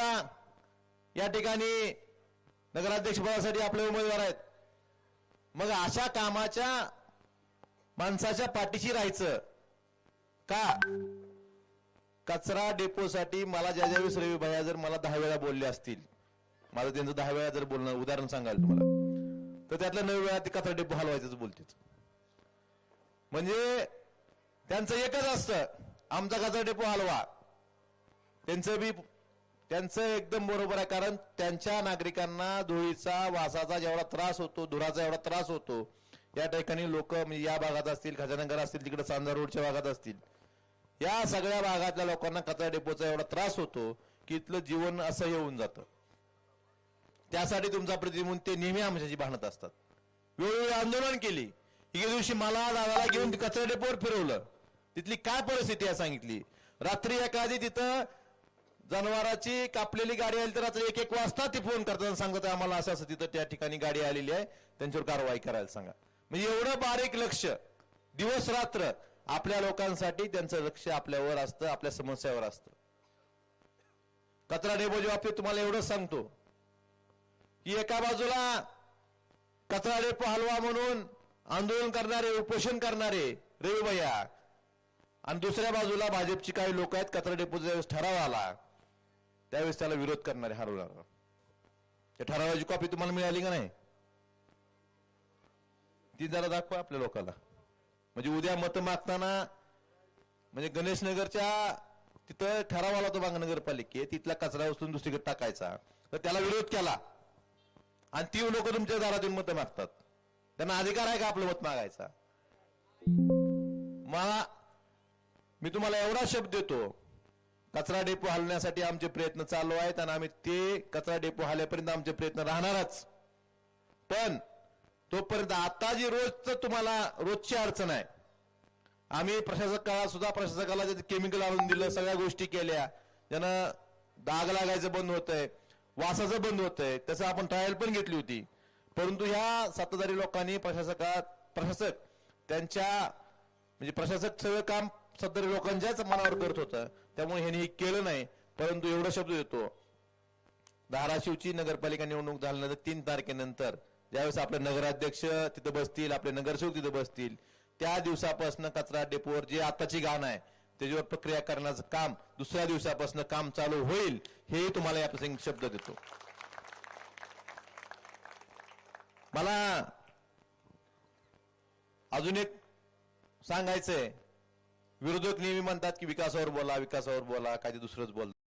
बाजूला या ठिकाणी नगराध्यक्षपदासाठी आपले उमेदवार आहेत. मग अशा कामाच्या माणसाच्या पाठीशी राहायचं का? कचरा डेपोसाठी मला ज्यावेळेस रवी भैया जर मला 10 वेळा बोलले असतील, माझं त्यांचं 10 वेळा जर बोलणं उदाहरण सांगाल तुम्हाला, तर त्यातल्या 9 वेळा ते कचरा डेपो हलवायचं बोलतात. म्हणजे त्यांचं एकच असतं, आमचा कचरा डेपो हलवा. त्यांचं एकदम बरोबर आहे. कारण त्यांच्या नागरिकांना धुळीचा वासाचा जेवढा त्रास होतो, धुराचा एवढा त्रास होतो, या ठिकाणी लोक म्हणजे या भागात असतील, खजानगर असतील, तिकडे सांजा रोडच्या भागात असतील, या सगळ्या भागातल्या लोकांना कचरा डेपोचा एवढा त्रास होतो की इथलं जीवन असह्य होऊन जातं. त्यासाठी तुमचा प्रतिनिधी ते नेहमी आमच्याशी भांडत असतात. वेळोवेळी आंदोलन केली. एके दिवशी मला दादाला घेऊन कचरा डेपोवर फिरवलं. तिथली काय परिस्थिती आहे सांगितली. रात्री एखादी तिथं जनावरांची कापलेली गाडी आली तर रात्री 1-1 वाजता ती फोन करतात, सांगतात आम्हाला असं असं तिथं त्या ठिकाणी गाडी आलेली आहे, त्यांच्यावर कारवाई करायला सांगा. म्हणजे एवढं बारीक लक्ष दिवस रात्र आपल्या लोकांसाठी त्यांचं लक्ष आपल्यावर असतं, आपल्या समस्यावर असतं. कचरा डेपोच्या बाबतीत तुम्हाला एवढंच सांगतो की एका बाजूला कचरा डेपो हलवा म्हणून आंदोलन करणारे, उपोषण करणारे रवी भैया, आणि दुसऱ्या बाजूला भाजपची काही लोक आहेत, कचरा डेपोचा ज्यावेळेस ठराव आला त्यावेळेस त्याला विरोध करणारे हरवला. त्या ठरावाची कॉपी तुम्हाला मिळाली का नाही? ती जरा दाखवा आपल्या लोकांना. म्हणजे उद्या मत मागताना, म्हणजे गणेश नगरच्या तिथं ठराव आला होता नगरपालिकेत, तिथला कचरा उचलून दुसरीकडे टाकायचा, तर त्याला विरोध केला आणि ती लोक तुमच्या दारातून मत मागतात. त्यांना अधिकार आहे का आपलं मत मागायचा? मी तुम्हाला एवढा शब्द देतो, कचरा डेपो हलण्यासाठी आमचे प्रयत्न चालू आहेत आणि आम्ही ते कचरा डेपो हलल्यापर्यंत आमचे प्रयत्न राहणारच. पण तोपर्यंत आता जी तुम्हाला रोजची अडचण आहे, आम्ही प्रशासकाला सुद्धा प्रशासकाला केमिकल आणून दिलं, सगळ्या गोष्टी केल्या, ज्यानं डाग लागायचं बंद होतंय, वासाचं बंद होतंय, तसं आपण ट्रायल पण घेतली होती. परंतु ह्या सत्ताधारी लोकांनी प्रशासक त्यांच्या म्हणजे प्रशासक सगळं काम सत्ताधारी लोकांच्याच मनावर करत होतं, त्यामुळे ह्यांनी केलं नाही. परंतु एवढा शब्द देतो, धाराशिवची नगरपालिका निवडणूक झाल्यानंतर 3 तारखेनंतर ज्यावेळेस आपले नगराध्यक्ष तिथं बसतील, आपले नगरसेवक तिथं बसतील, त्या दिवसापासून कचरा डेपोवर जे आताची घाण आहे त्याच्यावर प्रक्रिया करण्याचं काम दुसऱ्या दिवसापासून काम चालू होईल, हे तुम्हाला या प्रसंगी शब्द देतो. मला अजून एक सांगायचंय, विरोधक नेहमी म्हणतात की विकासावर बोला, विकासावर बोला, काय ते दुसरंच बोलतात.